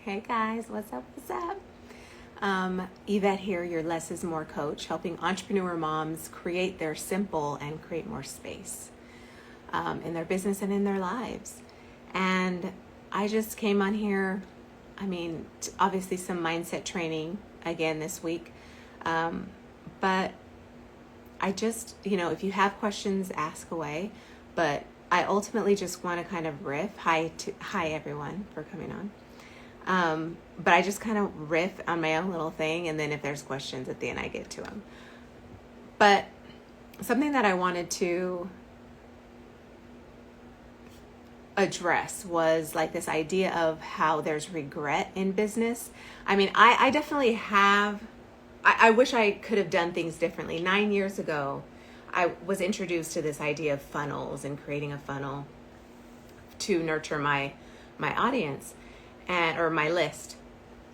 Hey guys, what's up? What's up? Yvette here, your less is more coach, helping entrepreneur moms create their simple and create more space in their business and in their lives. And I just came on here, obviously some mindset training again this week. But I just, if you have questions, ask away. But I ultimately just want to kind of riff. Hi everyone for coming on. But I just kind of riff on my own little thing, and then if there's questions at the end, I get to them. But something that I wanted to address was like this idea of how there's regret in business. I definitely have. I wish I could have done things differently. 9 years ago, I was introduced to this idea of funnels and creating a funnel to nurture my audience or my list.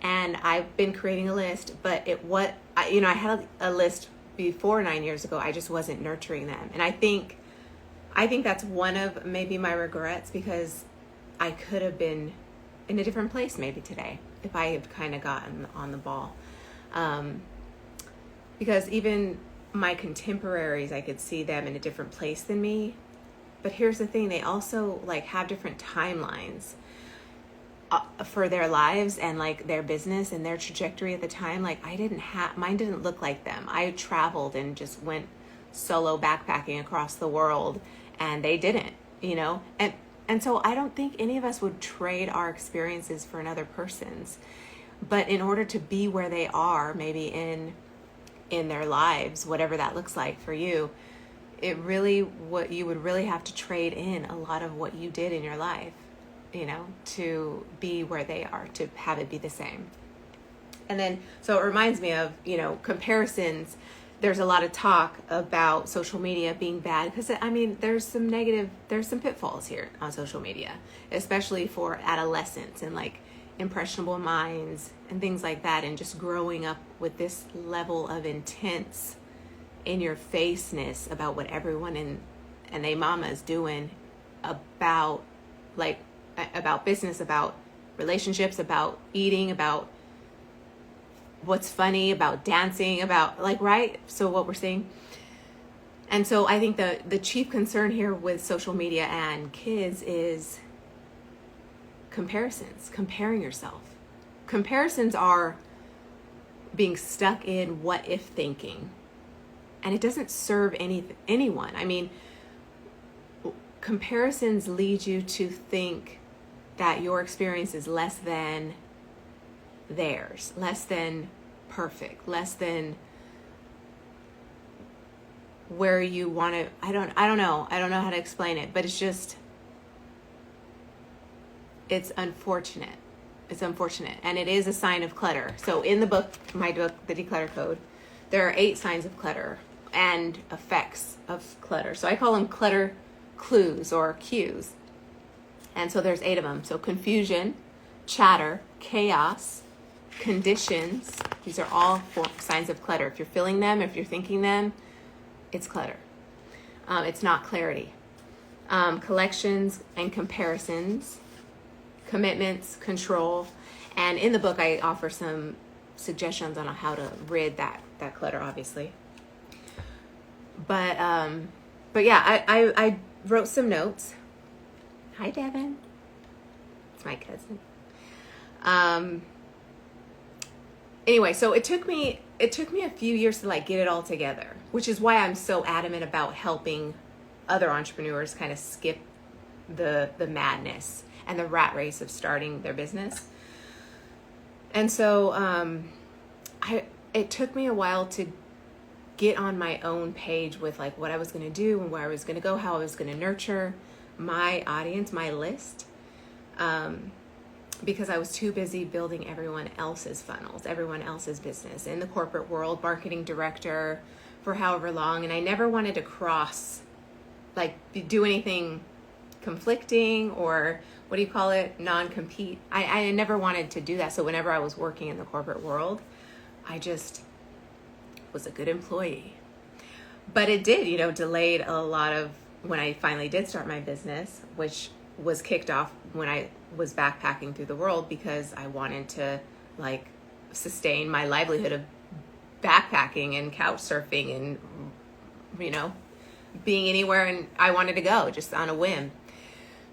And I've been creating a list, but I had a list before 9 years ago. I just wasn't nurturing them. And I think that's one of maybe my regrets, because I could have been in a different place maybe today if I had kind of gotten on the ball. Because even my contemporaries, I could see them in a different place than me. But here's the thing, they also have different timelines for their lives and their business and their trajectory at the time. Mine didn't look like them. I traveled and just went solo backpacking across the world, and they didn't, and so I don't think any of us would trade our experiences for another person's. But in order to be where they are, maybe in their lives, whatever that looks like for you, what you would really have to trade in a lot of what you did in your life, to be where they are, to have it be the same. And then, so it reminds me of, comparisons. There's a lot of talk about social media being bad because, there's some pitfalls here on social media, especially for adolescents and impressionable minds and things like that. And just growing up with this level of intense in your faceness about what everyone and they mama is doing about business, about relationships, about eating, about what's funny, about dancing, about right? So what we're seeing. And so I think the chief concern here with social media and kids is comparisons, comparing yourself. Comparisons are being stuck in what if thinking, and it doesn't serve anyone. Comparisons lead you to think that your experience is less than theirs, less than perfect, less than where you want to. I don't know how to explain it, but it's unfortunate. It's unfortunate, and it is a sign of clutter. So in my book, The Declutter Code, there are 8 signs of clutter and effects of clutter. So I call them clutter clues or cues. And so there's 8 of them. So confusion, chatter, chaos, conditions. These are all 4 signs of clutter. If you're feeling them, if you're thinking them, it's clutter. It's not clarity. Collections and comparisons, commitments, control. And in the book, I offer some suggestions on how to rid that clutter, obviously. But yeah, I wrote some notes. Hi, Devin. It's my cousin. Anyway, so it took me a few years to get it all together, which is why I'm so adamant about helping other entrepreneurs kind of skip the madness and the rat race of starting their business. And so it took me a while to get on my own page with what I was going to do and where I was going to go, how I was going to nurture my audience, my list, because I was too busy building everyone else's funnels, everyone else's business in the corporate world, marketing director for however long. And I never wanted to do anything conflicting, or what do you call it? Non-compete. I never wanted to do that. So whenever I was working in the corporate world, I just was a good employee. But it did, delayed a lot of when I finally did start my business, which was kicked off when I was backpacking through the world because I wanted to like sustain my livelihood of backpacking and couch surfing and, you know, being anywhere and I wanted to go just on a whim.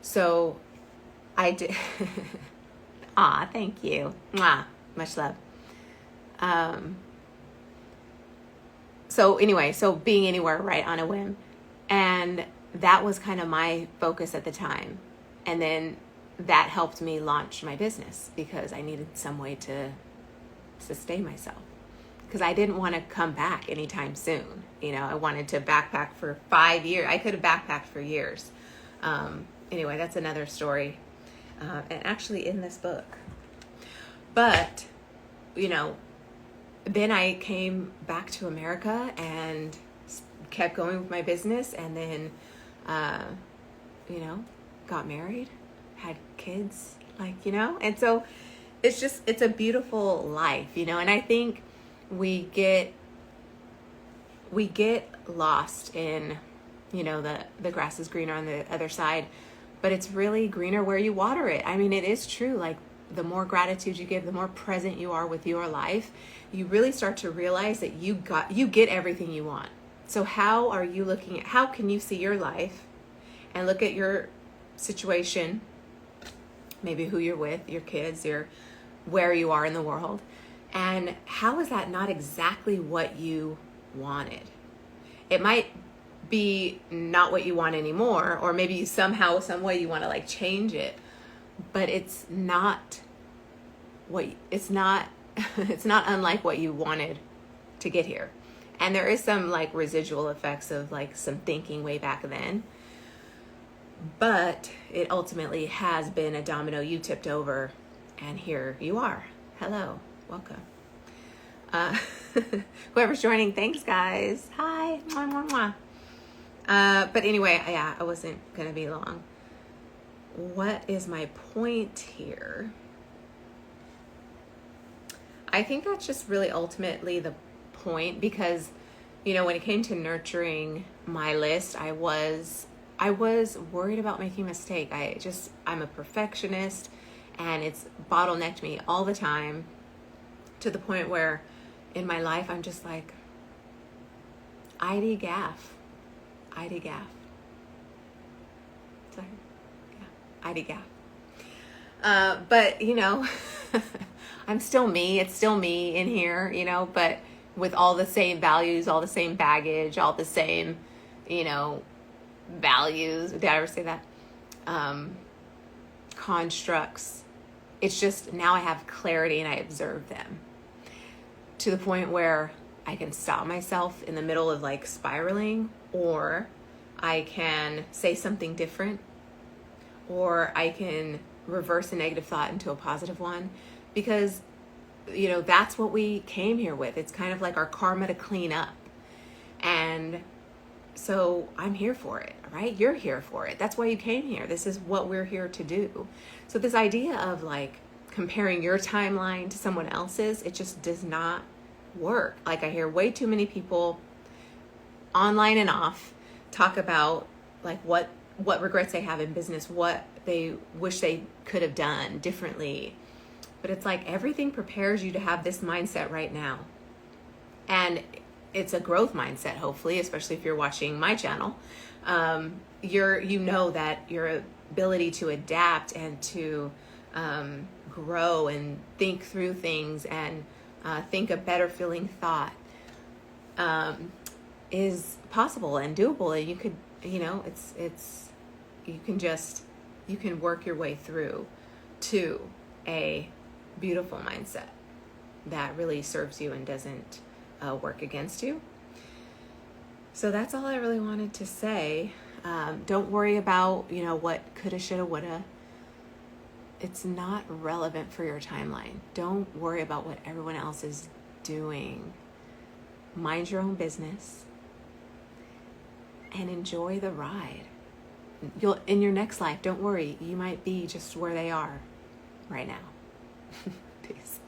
So I did. Aw, thank you. Mwah. Much love. So anyway, so being anywhere, right, on a whim. And that was kind of my focus at the time. And then that helped me launch my business because I needed some way to sustain myself. Because I didn't want to come back anytime soon. You know, I wanted to backpack for 5 years. I could have backpacked for years. Anyway, that's another story. And actually in this book. But, you know, then I came back to America and kept going with my business, and then, you know, got married, had kids, like, you know, and so it's a beautiful life, you know, and I think we get lost in, you know, the grass is greener on the other side, but it's really greener where you water it. I mean, it is true. Like, the more gratitude you give, the more present you are with your life, you really start to realize that you get everything you want. So how are you looking at, how can you see your life and look at your situation, maybe who you're with, your kids, where you are in the world, and how is that not exactly what you wanted? It might be not what you want anymore, or maybe you somehow, some way you want to like change it, but it's not it's not unlike what you wanted to get here. And there is some like residual effects of like some thinking way back then, but it ultimately has been a domino you tipped over, and here you are. Hello, welcome. Whoever's joining, thanks guys. Hi. Mwah, mwah, mwah. But anyway, yeah, I wasn't gonna be long. What is my point here? I think that's just really ultimately the point, because, you know, when it came to nurturing my list, I was worried about making a mistake. I'm a perfectionist, and it's bottlenecked me all the time, to the point where in my life I'm just like, ID gaff. Sorry. Yeah, ID gaff. But, you know, I'm still me. It's still me in here, you know, but with all the same values, all the same baggage, all the same, you know, values. Did I ever say that? Constructs. It's just now I have clarity and I observe them to the point where I can stop myself in the middle of like spiraling, or I can say something different, or I can reverse a negative thought into a positive one, because, you know, that's what we came here with. It's kind of like our karma to clean up. And so I'm here for it, right? You're here for it. That's why you came here. This is what we're here to do. So this idea of like comparing your timeline to someone else's, it just does not work. Like, I hear way too many people online and off talk about like what regrets they have in business, what they wish they could have done differently. But it's like everything prepares you to have this mindset right now. And it's a growth mindset, hopefully, especially if you're watching my channel. You know that your ability to adapt and to grow and think through things and think a better feeling thought is possible and doable. And you could, you know, you can work your way through to a beautiful mindset that really serves you and doesn't work against you. So that's all I really wanted to say. Don't worry about, you know, what coulda, shoulda, woulda. It's not relevant for your timeline. Don't worry about what everyone else is doing. Mind your own business and enjoy the ride. You'll, in your next life, don't worry, you might be just where they are right now. Peace.